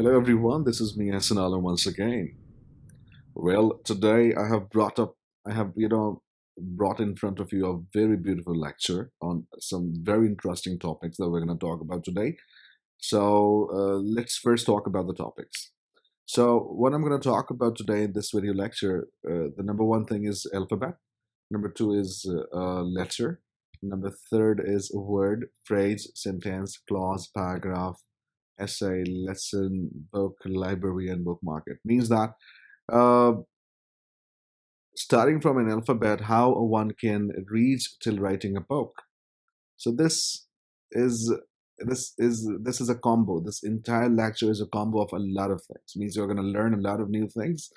Hello everyone, this is me Ahsan Alam once again. Well, today I have, brought in front of you a very beautiful lecture on some very interesting topics that we're going to talk about today. Let's first talk about the topics. So, what I'm going to talk about today in this video lecture, the number one thing is alphabet. Number two is letter. Number third is word, phrase, sentence, clause, paragraph, essay, lesson, book, library, and bookmark. It means that uh, starting from an alphabet, how one can reach till writing a book. So this is a combo. This entire lecture is a combo of a lot of things. It means you're going to learn a lot of new things,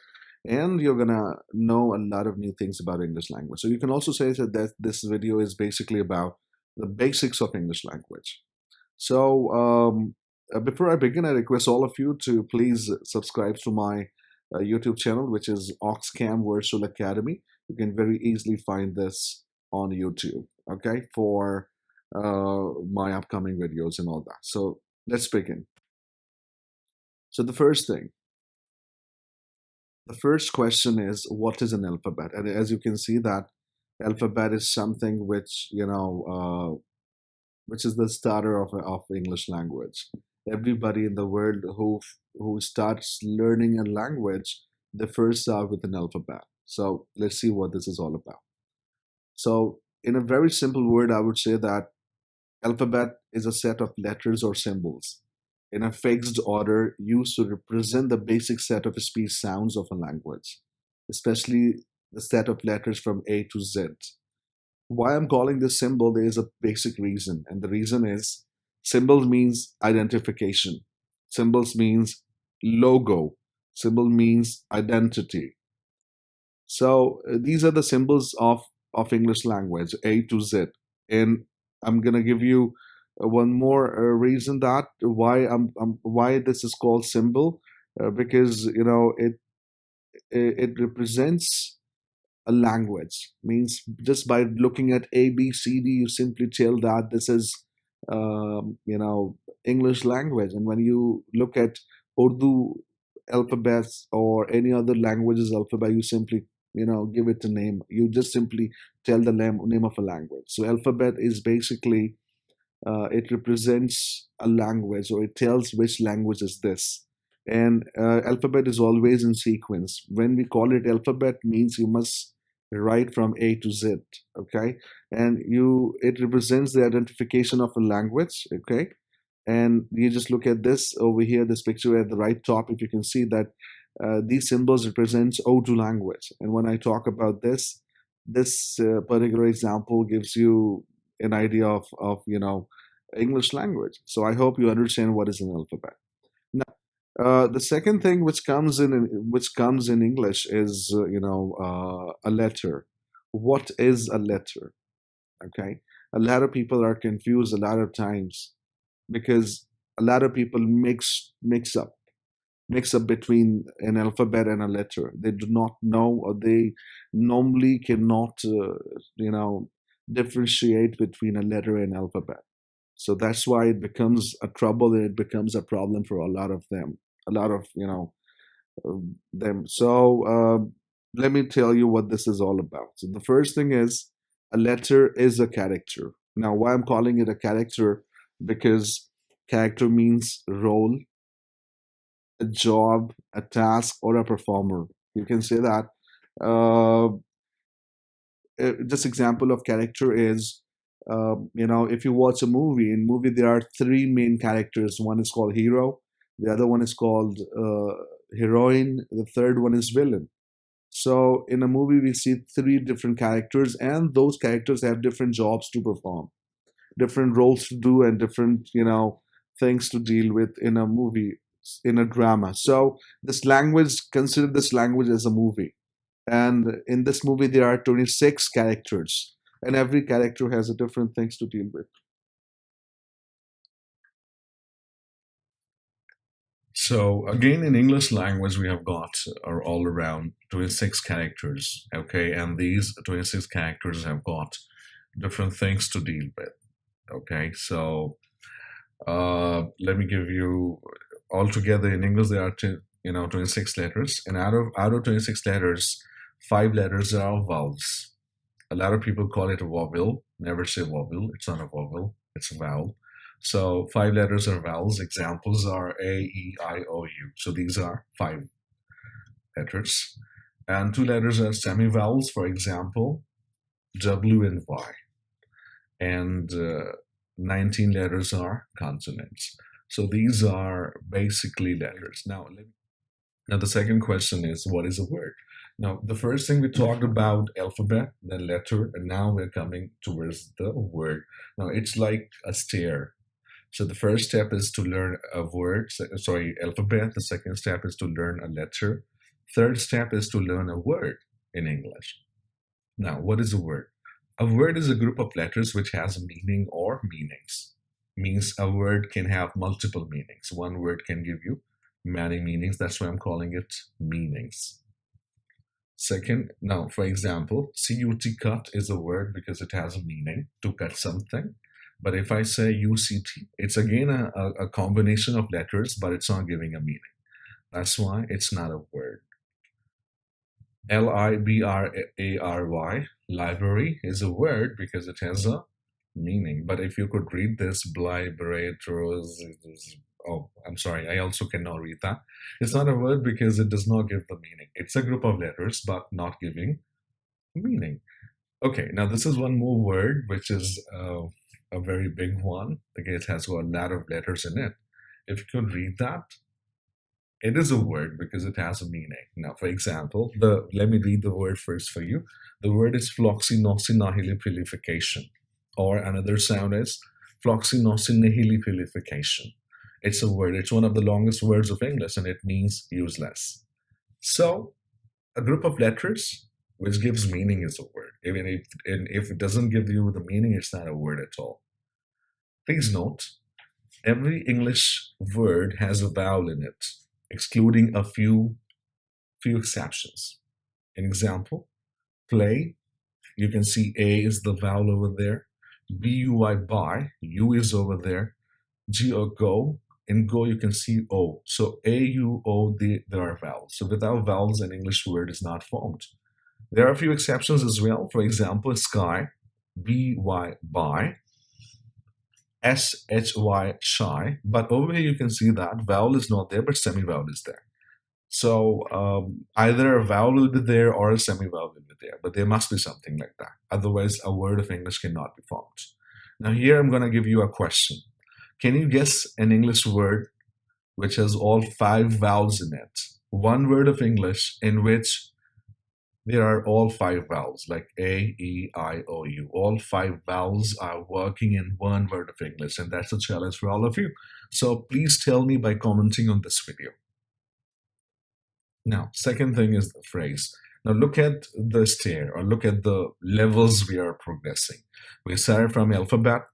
and you're going to know a lot of new things about English language. So you can also say that this video is basically about the basics of English language. So before I begin, I request all of you to please subscribe to my YouTube channel, which is Oxcam Virtual Academy. You can very easily find this on YouTube, okay, for my upcoming videos and all that. So let's begin. So the first question is, what is an alphabet? And as you can see that alphabet is something which, which is the starter of English language. Everybody in the world who starts learning a language, they first start with an alphabet. So let's see what this is all about. So in a very simple word, I would say that alphabet is a set of letters or symbols in a fixed order used to represent the basic set of speech sounds of a language, especially the set of letters from A to Z. Why I'm calling this symbol, there is a basic reason, and the reason is symbols means identification. Symbols means logo. Symbol means identity. So these are the symbols of English language, A to Z. And I'm gonna give you one more reason that why this is called symbol, because it represents a language. Means just by looking at A, B, C, D, you simply tell that this is English language. And when you look at Urdu alphabets or any other language's alphabet, you simply give it a name. You just simply tell the name of a language. So alphabet is basically it represents a language, or it tells which language is this. And alphabet is always in sequence. When we call it alphabet, means you must write from A to Z. Okay, and it represents the identification of a language. Okay, and you just look at this over here, this picture at the right top. If you can see that these symbols represents Urdu language. And when I talk about this particular example gives you an idea of English language. So I hope you understand what is an alphabet. Now, the second thing which comes in English is a letter. What is a letter? Okay, a lot of people are confused a lot of times because a lot of people mix up between an alphabet and a letter. They do not know, or they normally cannot differentiate between a letter and alphabet. So that's why it becomes a trouble, and it becomes a problem for a lot of them, a lot of them. So let me tell you what this is all about. So the first thing is, a letter is a character. Now, why I'm calling it a character? Because character means role, a job, a task, or a performer. You can say that. Uh, just example of character is, if you watch a movie, in movie there are three main characters. One is called hero, the other one is called heroine, the third one is villain. So in a movie we see three different characters, and those characters have different jobs to perform, different roles to do, and different things to deal with in a movie, in a drama. So consider this language as a movie, and in this movie there are 26 characters, and every character has a different things to deal with. So again, in English language, we have got are all around 26 characters, okay, and these 26 characters have got different things to deal with, okay. So let me give you altogether in English there are 26 letters, and out of 26 letters, 5 letters are vowels. A lot of people call it a vowel. Never say vowel. It's not a vowel. It's a vowel. So 5 letters are vowels. Examples are A, E, I, O, U. So these are 5 letters. And 2 letters are semi-vowels. For example, W and Y. And 19 letters are consonants. So these are basically letters. Now the second question is, what is a word? Now, the first thing we talked about alphabet, then letter, and now we're coming towards the word. Now, it's like a stair. So the first step is to learn a word, alphabet. The second step is to learn a letter. Third step is to learn a word in English. Now, what is a word? A word is a group of letters which has a meaning or meanings. Means a word can have multiple meanings. One word can give you many meanings. That's why I'm calling it meanings. Second, now, for example, CUT, cut, is a word because it has a meaning, to cut something. But if I say UCT, it's again a combination of letters, but it's not giving a meaning. That's why it's not a word. LIBRARY, library, is a word because it has a meaning. But if you could read this, oh, I'm sorry, I also cannot read that. It's not a word because it does not give the meaning. It's a group of letters, but not giving meaning. Okay, now this is one more word, which is a very big one. Again, it has got a lot of letters in it. If you could read that, it is a word because it has a meaning. Now, for example, let me read the word first for you. The word is floxinosinahilipilification, or another sound is floxinosinahilipilification. It's a word. It's one of the longest words of English, and it means useless. So, a group of letters which gives meaning is a word. Even if it doesn't give you the meaning, it's not a word at all. Please note, every English word has a vowel in it, excluding a few exceptions. An example, play, you can see A is the vowel over there. B-U-I, buy, U is over there. G or go, in go you can see O. So A, U, O, there are vowels. So without vowels, an English word is not formed. There are a few exceptions as well. For example, sky, B-Y, buy. S-H-Y, shy. But over here you can see that vowel is not there, but semi-vowel is there. So either a vowel will be there or a semi-vowel will be there. But there must be something like that. Otherwise, a word of English cannot be formed. Now here I'm going to give you a question. Can you guess an English word which has all 5 vowels in it? One word of English in which there are all 5 vowels, like A, E, I, O, U. All 5 vowels are working in one word of English, and that's a challenge for all of you. So please tell me by commenting on this video. Now, second thing is the phrase. Now look at the stair, or look at the levels we are progressing. We started from alphabet,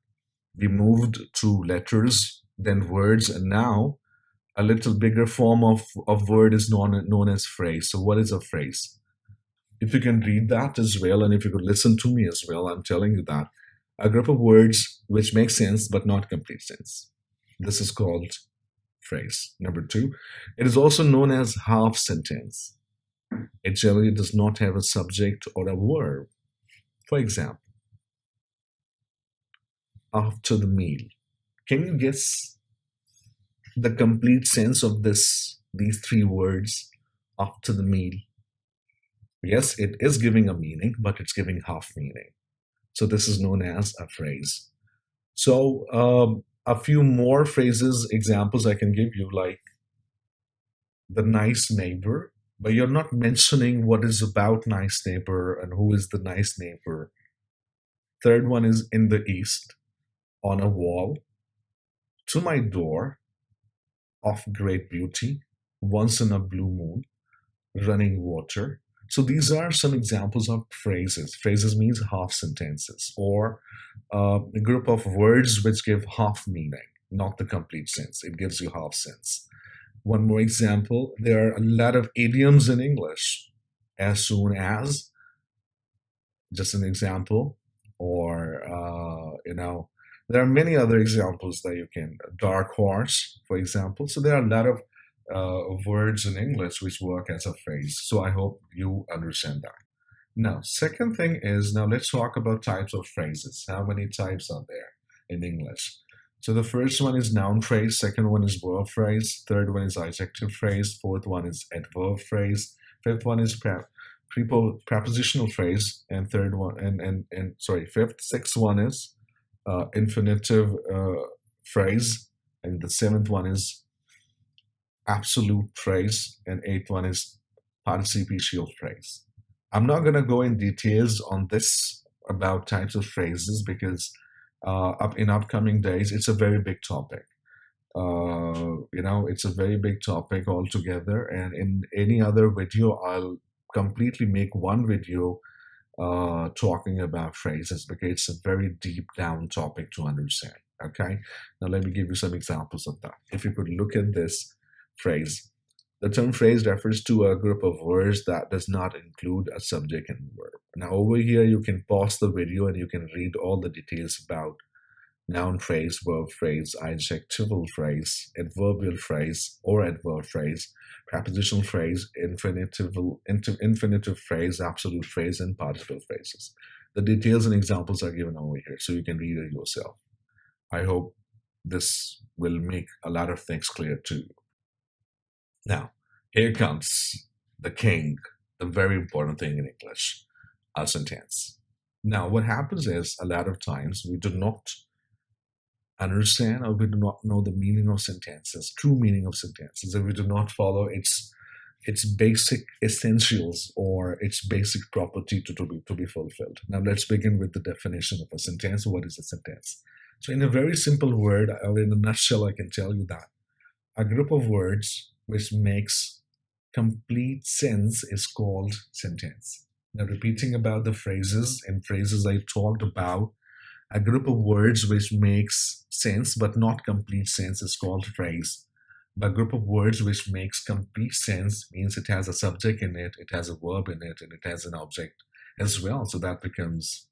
we moved to letters, then words, and now a little bigger form of word is known as phrase. So what is a phrase? If you can read that as well, and if you could listen to me as well, I'm telling you that a group of words which make sense but not complete sense. This is called phrase. Number 2, it is also known as half sentence. It generally does not have a subject or a verb. For example, after the meal. Can you guess the complete sense of these 3 words, after the meal? Yes, it is giving a meaning, but it's giving half meaning. So this is known as a phrase. So a few more phrases, examples I can give you, like the nice neighbor, but you're not mentioning what is about nice neighbor and who is the nice neighbor. Third one is in the east, on a wall, to my door, of great beauty, once in a blue moon, running water. So these are some examples of phrases. Phrases means half sentences, or a group of words which give half meaning, not the complete sense. It gives you half sense. One more example, there are a lot of idioms in English. As soon as, just an example, or There are many other examples that you can. Dark horse, for example. So there are a lot of words in English which work as a phrase. So I hope you understand that. Now, second thing is, now let's talk about types of phrases. How many types are there in English? So the first one is noun phrase, second one is verb phrase, third one is adjective phrase, fourth one is adverb phrase, fifth one is prepositional phrase, and third one and sorry, fifth, sixth one is infinitive phrase, and the seventh one is absolute phrase, and eighth one is participial phrase. I'm not going to go in details on this about types of phrases because up in upcoming days it's a very big topic. It's a very big topic altogether, and in any other video I'll completely make one video talking about phrases because it's a very deep down topic to understand. Okay, now let me give you some examples of that. If you could look at this phrase, the term phrase refers to a group of words that does not include a subject and verb. Now over here you can pause the video and you can read all the details about noun phrase, verb phrase, adjectival phrase, adverbial phrase or adverb phrase, prepositional phrase, infinitive phrase, absolute phrase, and participle phrases. The details and examples are given over here, so you can read it yourself. I hope this will make a lot of things clear to you. Now, here comes the king, the very important thing in English, a sentence. Now, what happens is a lot of times we do not understand or we do not know the meaning of sentences, true meaning of sentences, and we do not follow its basic essentials or its basic property to be fulfilled. Now let's begin with the definition of a sentence. What is a sentence? So in a very simple word, or in a nutshell, I can tell you that a group of words which makes complete sense is called sentence. Now repeating about the phrases and phrases I talked about, a group of words which makes sense but not complete sense is called phrase. But a group of words which makes complete sense means it has a subject in it, it has a verb in it, and it has an object as well. So that becomes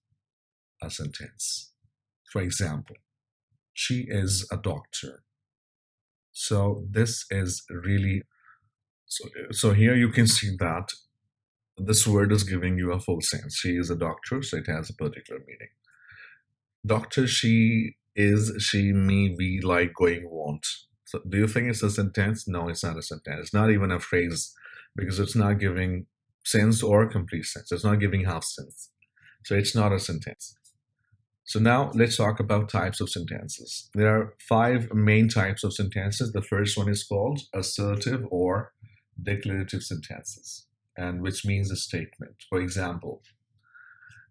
a sentence. For example, she is a doctor. So this is really, so here you can see that this word is giving you a full sense. She is a doctor, so it has a particular meaning. Doctor, she is, she, me, we, like, going, want. So do you think it's a sentence? No, it's not a sentence. It's not even a phrase because it's not giving sense or complete sense. It's not giving half sense. So it's not a sentence. So now let's talk about types of sentences. There are 5 main types of sentences. The first one is called assertive or declarative sentences, and which means a statement. For example,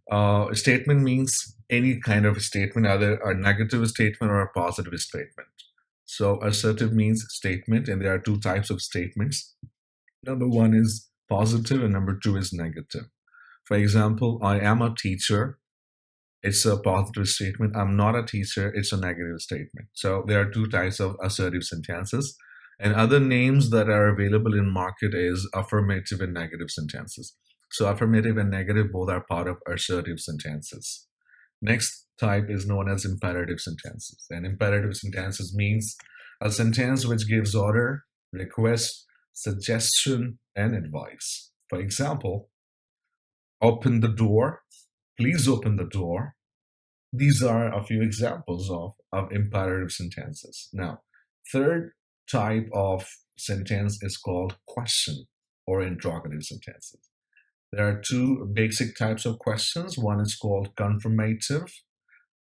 a statement means any kind of a statement, either a negative statement or a positive statement. So assertive means statement, and there are 2 types of statements. Number 1 is positive and number 2 is negative. For example, I am a teacher. It's a positive statement. I'm not a teacher. It's a negative statement. So there are 2 types of assertive sentences. And other names that are available in market is affirmative and negative sentences. So affirmative and negative both are part of assertive sentences. Next type is known as imperative sentences. And imperative sentences means a sentence which gives order, request, suggestion, and advice. For example, open the door, please open the door. These are a few examples of imperative sentences. Now, third type of sentence is called question or interrogative sentences. There are 2 basic types of questions. One is called confirmative,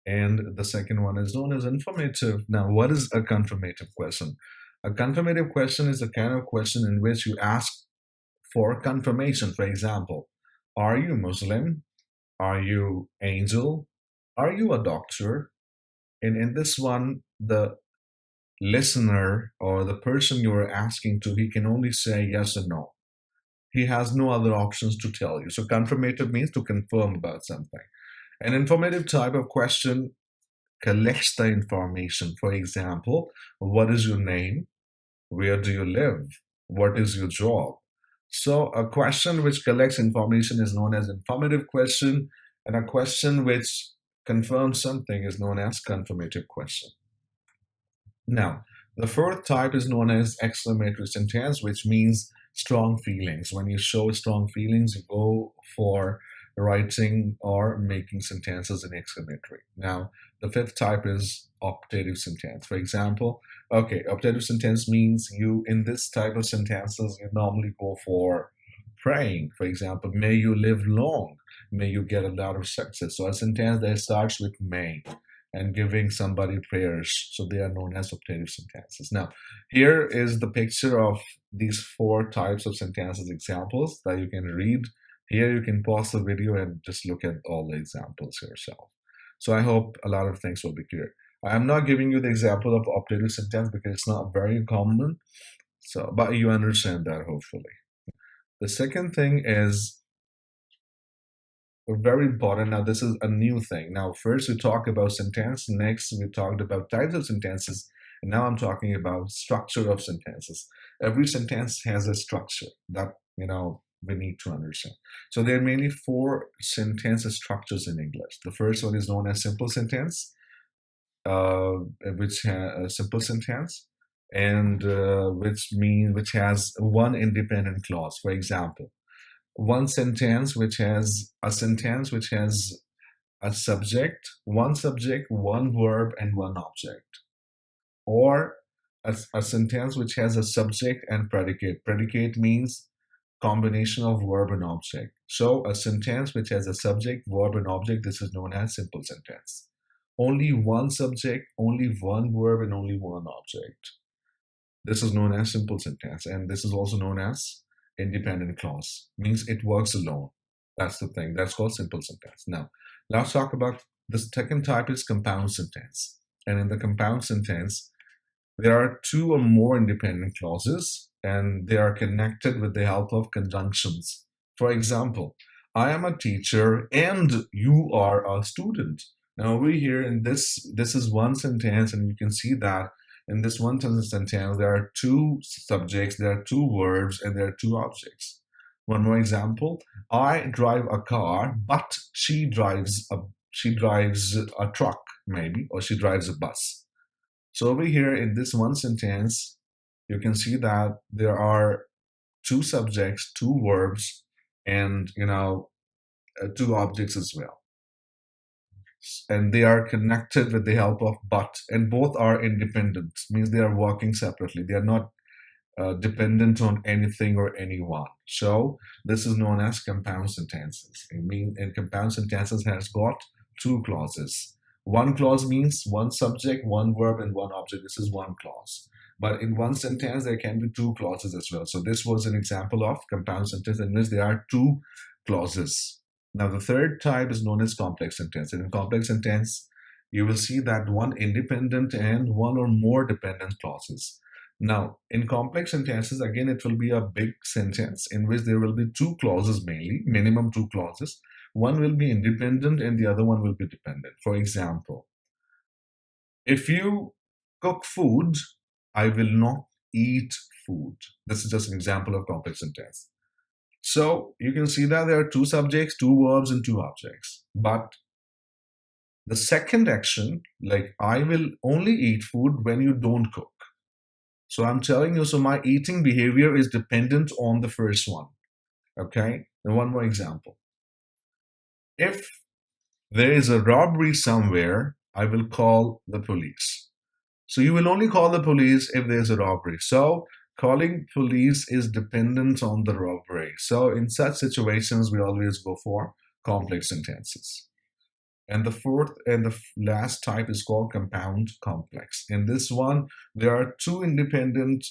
and the second one is known as informative. Now, what is a confirmative question? A confirmative question is a kind of question in which you ask for confirmation. For example, are you Muslim? Are you angel? Are you a doctor? And in this one, the listener or the person you are asking to, he can only say yes or no. He has no other options to tell you. So confirmative means to confirm about something. An informative type of question collects the information. For example, what is your name? Where do you live? What is your job? So a question which collects information is known as informative question, and a question which confirm something is known as confirmative question. Now, the fourth type is known as exclamatory sentence, which means strong feelings. When you show strong feelings, you go for writing or making sentences in exclamatory. Now, the fifth type is optative sentence. For example, okay, optative sentence means you, in this type of sentences, you normally go for praying. For example, may you live long, may you get a lot of success. So a sentence that starts with may and giving somebody prayers. So they are known as optative sentences. Now, here is the picture of these four types of sentences examples that you can read. Here you can pause the video and just look at all the examples yourself. So I hope a lot of things will be clear. I am not giving you the example of optative sentence because it's not very common. So, but you understand that hopefully. The second thing is very important. Now, this is a new thing. Now, first we talked about sentence. Next, we talked about types of sentences. And now I'm talking about structure of sentences. Every sentence has a structure that, we need to understand. So there are mainly four sentence structures in English. The first one is known as simple sentence, which has a simple sentence, and which has one independent clause. For example, one sentence which has a subject, one verb, and one object, or a sentence which has a subject and predicate. Predicate means combination of verb and object. So a sentence which has a subject, verb, and object, this is known as simple sentence. Only one subject, only one verb, and only one object. This is known as simple sentence, and this is also known as independent clause. Means it works alone. That's the thing. That's called simple sentence. Now, let's talk about the second type is compound sentence. And in the compound sentence, there are two or more independent clauses, and they are connected with the help of conjunctions. For example, I am a teacher and you are a student. Now over here in this is one sentence, and you can see that in this one sentence there are two subjects, there are two verbs, and there are two objects. One more example, I drive a car, but she drives a truck maybe, or she drives a bus. So over here in this one sentence, you can see that there are two subjects, two verbs, and two objects as well. And they are connected with the help of but, and both are independent, means they are working separately. They are not dependent on anything or anyone. So this is known as compound sentences. In compound sentences has got two clauses. One clause means one subject, one verb, and one object. This is one clause. But in one sentence, there can be two clauses as well. So this was an example of compound sentence in which there are two clauses. Now, the third type is known as complex sentence. And in complex sentence, you will see that one independent and one or more dependent clauses. Now, in complex sentences, again, it will be a big sentence in which there will be two clauses mainly, minimum two clauses. One will be independent and the other one will be dependent. For example, if you cook food, I will not eat food. This is just an example of complex sentence. So you can see that there are two subjects, two verbs, and two objects. But the second action, like I will only eat food when you don't cook. So I'm telling you, so my eating behavior is dependent on the first one. Okay? And one more example. If there is a robbery somewhere, I will call the police. So you will only call the police if there's a robbery. So calling police is dependent on the robbery. So in such situations, we always go for complex sentences. And the fourth and the last type is called compound complex. In this one, there are two independent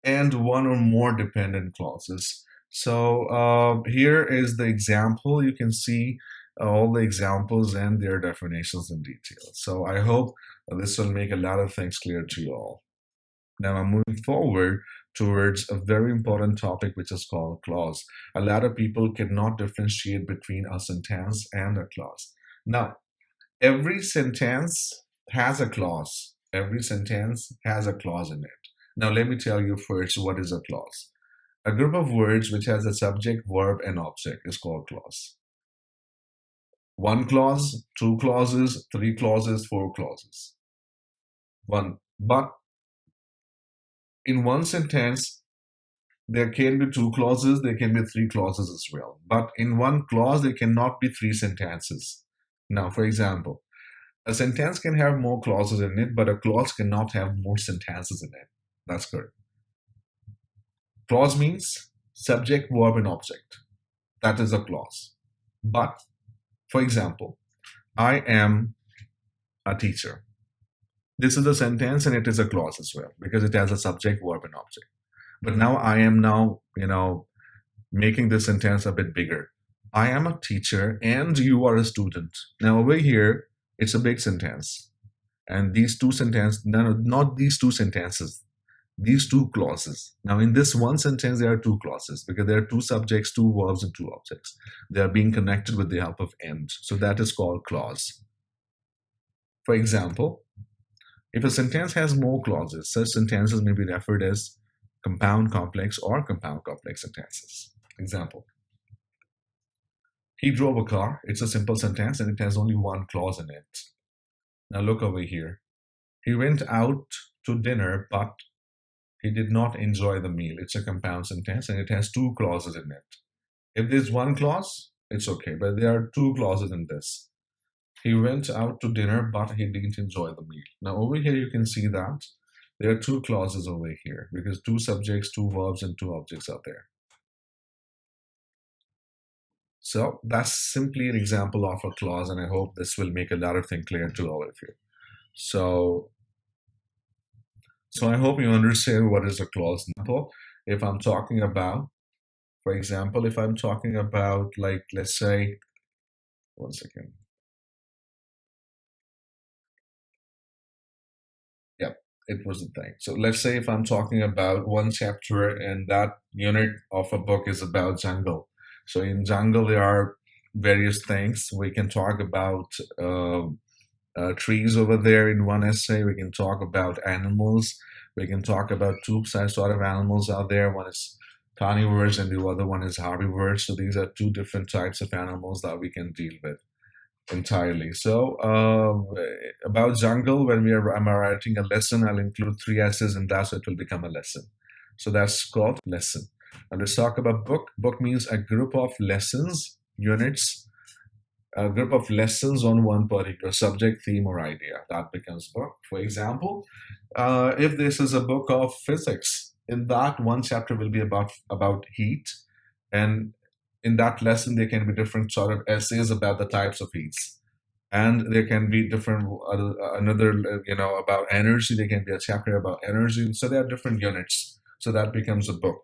and one or more dependent clauses. So here is the example. You can see all the examples and their definitions in detail. So I hope this will make a lot of things clear to you all. Now I'm moving forward towards a very important topic, which is called clause. A lot of people cannot differentiate between a sentence and a clause. Now, every sentence has a clause. Every sentence has a clause in it. Now, let me tell you first what is a clause. A group of words which has a subject, verb, and object is called clause. One clause, two clauses, three clauses, four clauses. One. But in one sentence, there can be two clauses, there can be three clauses as well. But in one clause, there cannot be three sentences. Now, for example, a sentence can have more clauses in it, but a clause cannot have more sentences in it. That's correct. Clause means subject, verb, and object. That is a clause. But, for example, I am a teacher. This is a sentence and it is a clause as well because it has a subject, verb, and object. But now I am making this sentence a bit bigger. I am a teacher and you are a student. Now over here, it's a big sentence. And these two sentences, no, not these two sentences, these two clauses. Now in this one sentence, there are two clauses because there are two subjects, two verbs, and two objects. They are being connected with the help of and. So that is called clause. For example, if a sentence has more clauses, such sentences may be referred as compound complex or compound complex sentences. Example. He drove a car. It's a simple sentence and it has only one clause in it. Now look over here. He went out to dinner, but he did not enjoy the meal. It's a compound sentence and it has two clauses in it. If there's one clause, it's okay, but there are two clauses in this. He went out to dinner, but he didn't enjoy the meal. Now over here, you can see that there are two clauses over here because two subjects, two verbs, and two objects are there. So that's simply an example of a clause, and I hope this will make a lot of things clear to all of you. So I hope you understand what is a clause. Example, if I'm talking about, for example, if I'm talking about, like, let's say, one second. Yep, it was the thing. So let's say if I'm talking about one chapter and that unit of a book is about jungle. So in jungle, there are various things. We can talk about trees over there in one essay. We can talk about animals. We can talk about two sort of animals out there. One is carnivores and the other one is herbivores. So these are two different types of animals that we can deal with entirely. So about jungle, when I'm writing a lesson, I'll include three essays in that, so it will become a lesson. So that's called lesson. Now let's talk about book. Book means a group of lessons, units, a group of lessons on one particular subject, theme, or idea. That becomes book. For example, if this is a book of physics, in that one chapter will be about heat, and in that lesson there can be different sort of essays about the types of heats, and there can be different another about energy. There can be a chapter about energy. So there are different units. So that becomes a book.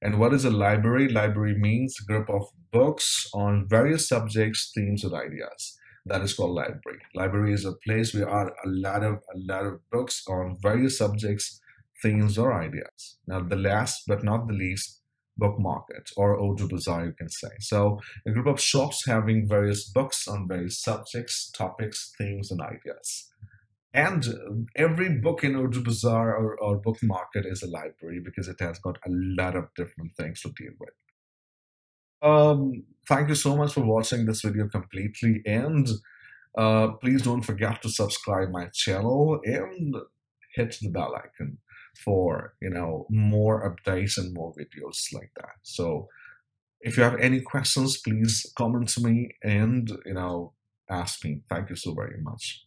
And what is a library? Library means a group of books on various subjects, themes, and ideas. That is called library. Library is a place where are a lot of books on various subjects, themes, or ideas. Now, the last but not the least, book market or Urdu bazaar, you can say. So, a group of shops having various books on various subjects, topics, themes, and ideas. And every book in Urdu Bazaar or book market is a library because it has got a lot of different things to deal with. Thank you so much for watching this video completely, and please don't forget to subscribe my channel and hit the bell icon for more updates and more videos like that. So if you have any questions, please comment to me and ask me. Thank you so very much.